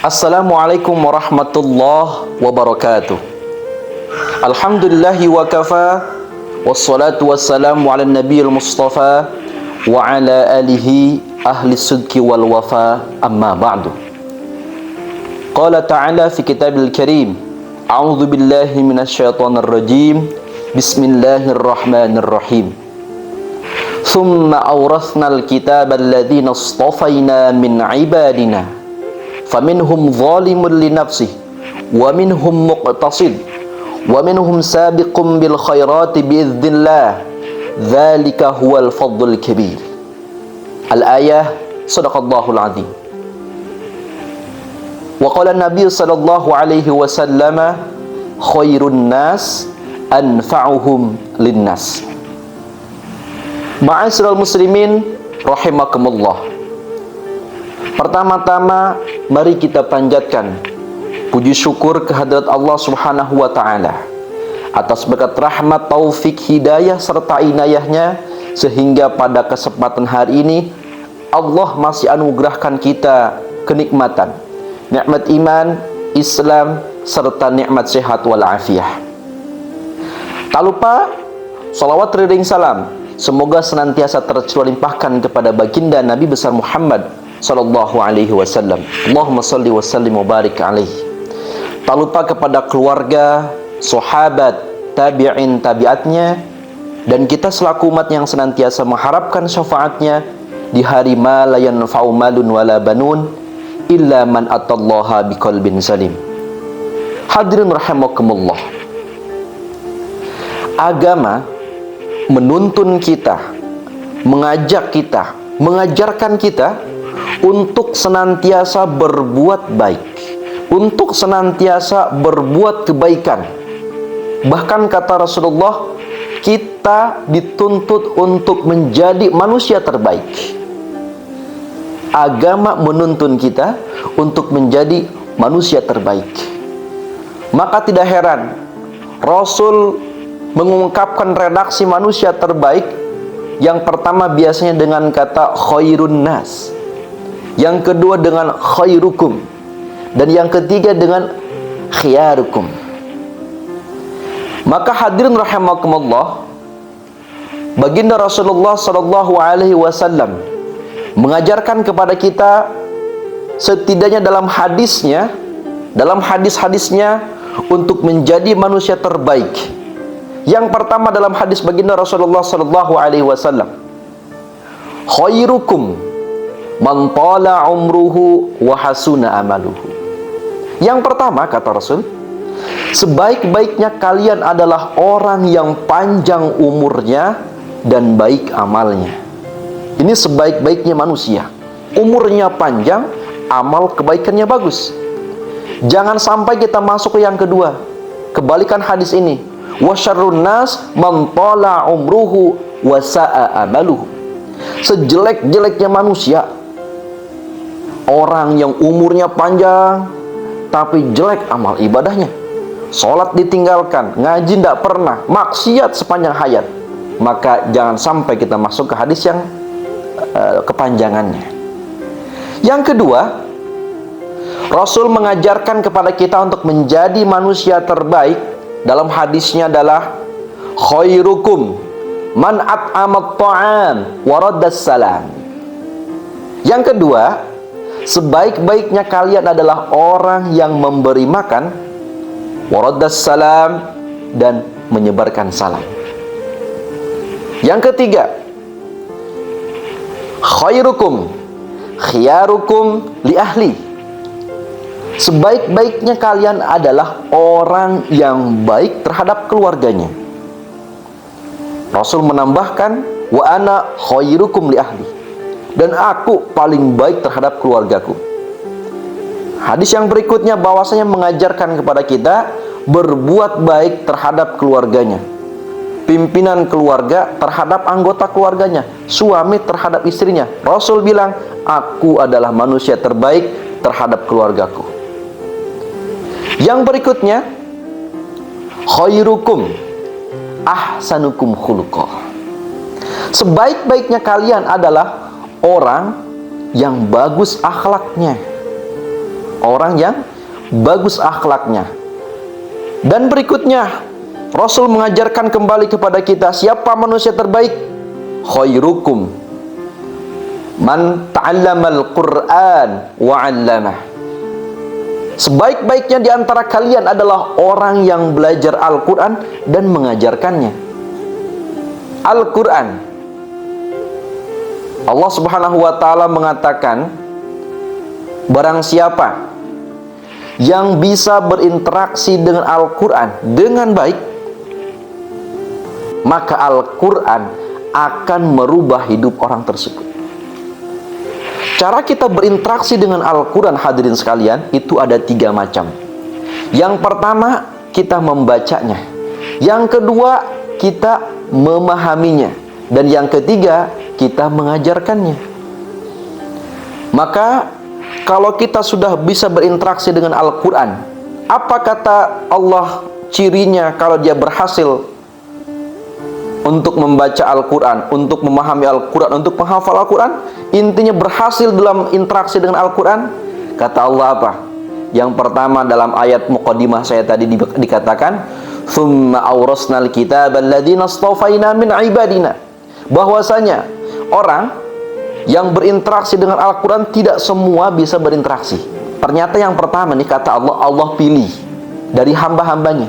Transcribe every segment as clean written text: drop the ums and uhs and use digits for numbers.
Assalamualaikum warahmatullahi wabarakatuh. Alhamdulillahi wa kafa, wassalatu wassalamu ala nabiyil mustafa wa ala alihi ahli sidqi wal wafa, amma ba'du. Qala ta'ala fi kitabil karim, a'udzu billahi minasyaitonir rajim, bismillahirrahmanirrahim. Thumma awrathnal kitaba alladhina istafaina min ibadina faminhum zalimun li nafsihi wa minhum muqtasid wa minhum sabiqun bil khairati biiznillah dzalika huwal fadlul kabir. Al-ayah, sadaqallahul azim. Wa qala Nabi sallallahu alaihi wasallam, khairun nas anfa'uhum linnas. Ma'asyiral muslimin rahimakumullah. Pertama-tama, mari kita panjatkan puji syukur kehadirat Allah Subhanahu wa Ta'ala atas berkat rahmat, taufik, hidayah serta inayahnya, sehingga pada kesempatan hari ini Allah masih anugerahkan kita kenikmatan, nikmat iman, Islam serta nikmat sehat wal afiah. Tak lupa salawat ring salam semoga senantiasa tercurah limpahkan kepada baginda Nabi besar Muhammad sallallahu alaihi wasallam. Allahumma salli wa sallim wa barik alaihi. Tak lupa kepada keluarga, sahabat, tabi'in, tabi'atnya, dan kita selaku umat yang senantiasa mengharapkan syafaatnya di hari ma la yanfa'u malun wala banun illa man atallaha biqalbin salim. Hadirin rahimakumullah. Agama menuntun kita, mengajak kita, mengajarkan kita untuk senantiasa berbuat baik, untuk senantiasa berbuat kebaikan. Bahkan kata Rasulullah, kita dituntut untuk menjadi manusia terbaik. Agama menuntun kita untuk menjadi manusia terbaik. Maka tidak heran Rasul mengungkapkan redaksi manusia terbaik yang pertama biasanya dengan kata khairun nas, yang kedua dengan khairukum, dan yang ketiga dengan khiyarukum. Maka hadirin rahimakumullah, baginda Rasulullah sallallahu alaihi wasallam mengajarkan kepada kita, setidaknya dalam hadisnya, dalam hadis-hadisnya, untuk menjadi manusia terbaik. Yang pertama dalam hadis baginda Rasulullah sallallahu alaihi wasallam, khairukum man tala umruhu wa hasuna amaluhu. Yang pertama kata Rasul, sebaik-baiknya kalian adalah orang yang panjang umurnya dan baik amalnya. Ini sebaik-baiknya manusia, umurnya panjang, amal kebaikannya bagus. Jangan sampai kita masuk ke yang kedua, kebalikan hadis ini, wa syarrun nas man tala umruhu wa sa'a amaluhu. Sejelek-jeleknya manusia orang yang umurnya panjang tapi jelek amal ibadahnya. Sholat ditinggalkan, ngaji tidak pernah, maksiat sepanjang hayat. Maka jangan sampai kita masuk ke hadis yang kepanjangannya. Yang kedua, Rasul mengajarkan kepada kita untuk menjadi manusia terbaik. Dalam hadisnya adalah khairukum man at'amat ta'am wa raddas salam. Yang kedua, sebaik-baiknya kalian adalah orang yang memberi makan, waraddas salam, dan menyebarkan salam. Yang ketiga, khairukum khiyarukum li ahli. Sebaik-baiknya kalian adalah orang yang baik terhadap keluarganya. Rasul menambahkan, wa ana khairukum li ahli, dan aku paling baik terhadap keluargaku. Hadis yang berikutnya bahwasanya mengajarkan kepada kita berbuat baik terhadap keluarganya. Pimpinan keluarga terhadap anggota keluarganya, suami terhadap istrinya. Rasul bilang, aku adalah manusia terbaik terhadap keluargaku. Yang berikutnya, khairukum ahsanukum khuluqah. Sebaik-baiknya kalian adalah orang yang bagus akhlaknya. orang yang bagus akhlaknya. Dan berikutnya Rasul mengajarkan kembali kepada kita, siapa manusia terbaik? Khairukum man ta'allamal Qur'an wa 'allamah. Sebaik-baiknya di antara kalian adalah orang yang belajar Al-Quran dan mengajarkannya. Al-Quran, Allah Subhanahu wa ta'ala mengatakan, barang siapa yang bisa berinteraksi dengan Al-Quran dengan baik, maka Al-Quran akan merubah hidup orang tersebut. Cara kita berinteraksi dengan Al-Quran, hadirin sekalian, itu ada 3 macam. Yang pertama, kita membacanya. Yang kedua, kita memahaminya. Dan yang ketiga, kita mengajarkannya. Maka kalau kita sudah bisa berinteraksi dengan Al-Quran, apa kata Allah cirinya kalau dia berhasil untuk membaca Al-Quran, untuk memahami Al-Quran, untuk menghafal Al-Quran? Intinya berhasil dalam interaksi dengan Al-Quran. Kata Allah apa? Yang pertama, dalam ayat muqaddimah saya tadi dikatakan, "Tsumma awrasnal kitaba alladziina astafaina min ibadina." Bahwasanya orang yang berinteraksi dengan Al-Quran tidak semua bisa berinteraksi. Ternyata yang pertama nih, kata Allah, Allah pilih dari hamba-hambanya.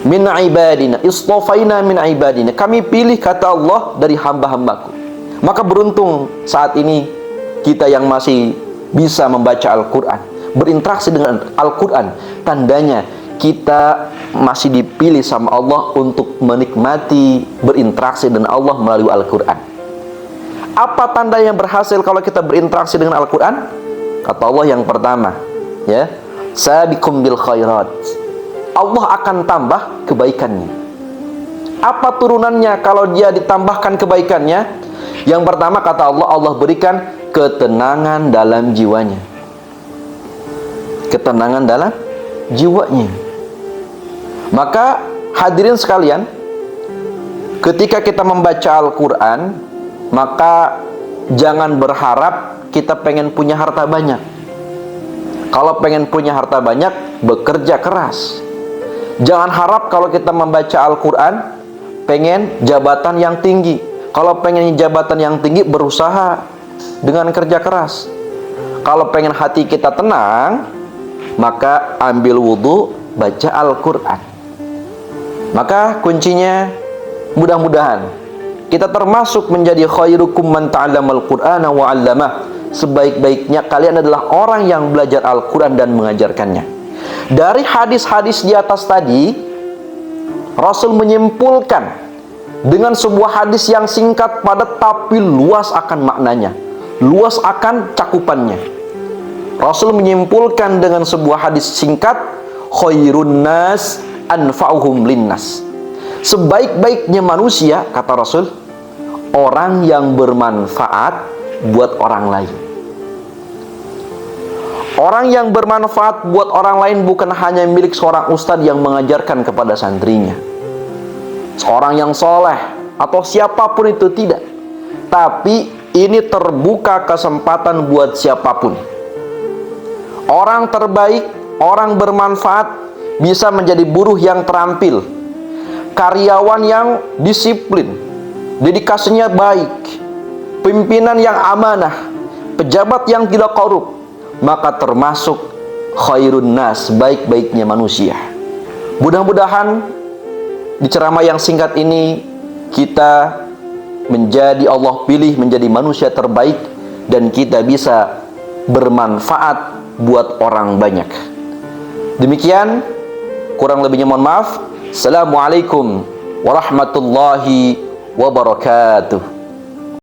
Min ibadina, istafaina min ibadina. Kami pilih, kata Allah, dari hamba-hambaku. Maka beruntung saat ini kita yang masih bisa membaca Al-Quran, berinteraksi dengan Al-Quran. Tandanya kita masih dipilih sama Allah untuk menikmati berinteraksi dengan Allah melalui Al-Quran. Apa tanda yang berhasil kalau kita berinteraksi dengan Al-Quran? Kata Allah yang pertama, ya, sabiqum bil khairat. Allah akan tambah kebaikannya. Apa turunannya kalau dia ditambahkan kebaikannya? Yang pertama, kata Allah, Allah berikan ketenangan dalam jiwanya. Ketenangan dalam jiwanya. Maka hadirin sekalian, ketika kita membaca Al-Quran, maka jangan berharap kita pengen punya harta banyak. Kalau pengen punya harta banyak, bekerja keras. Jangan harap kalau kita membaca Al-Quran pengen jabatan yang tinggi. Kalau pengen jabatan yang tinggi, berusaha dengan kerja keras. Kalau pengen hati kita tenang, maka ambil wudhu, baca Al-Quran. Maka kuncinya, mudah-mudahan kita termasuk menjadi khairukum man ta'allamal Qur'ana wa 'allamah. Sebaik-baiknya kalian adalah orang yang belajar Al-Quran dan mengajarkannya. Dari hadis-hadis di atas tadi, Rasul menyimpulkan dengan sebuah hadis yang singkat padat tapi luas akan maknanya, luas akan cakupannya. Rasul menyimpulkan dengan sebuah hadis singkat, khairun nas anfa'uhum linnas. Sebaik-baiknya manusia, kata Rasul, orang yang bermanfaat buat orang lain. Orang yang bermanfaat buat orang lain bukan hanya milik seorang ustadz yang mengajarkan kepada santrinya, seorang yang soleh, atau siapapun itu, tidak. Tapi ini terbuka kesempatan buat siapapun. Orang terbaik, orang bermanfaat, bisa menjadi buruh yang terampil, karyawan yang disiplin, dedikasinya baik, pimpinan yang amanah, pejabat yang tidak korup. Maka termasuk khairun nas, baik-baiknya manusia. Mudah-mudahan di ceramah yang singkat ini kita menjadi Allah pilih menjadi manusia terbaik, dan kita bisa bermanfaat buat orang banyak. Demikian, kurang lebihnya mohon maaf. Assalamualaikum warahmatullahi wabarakatuh.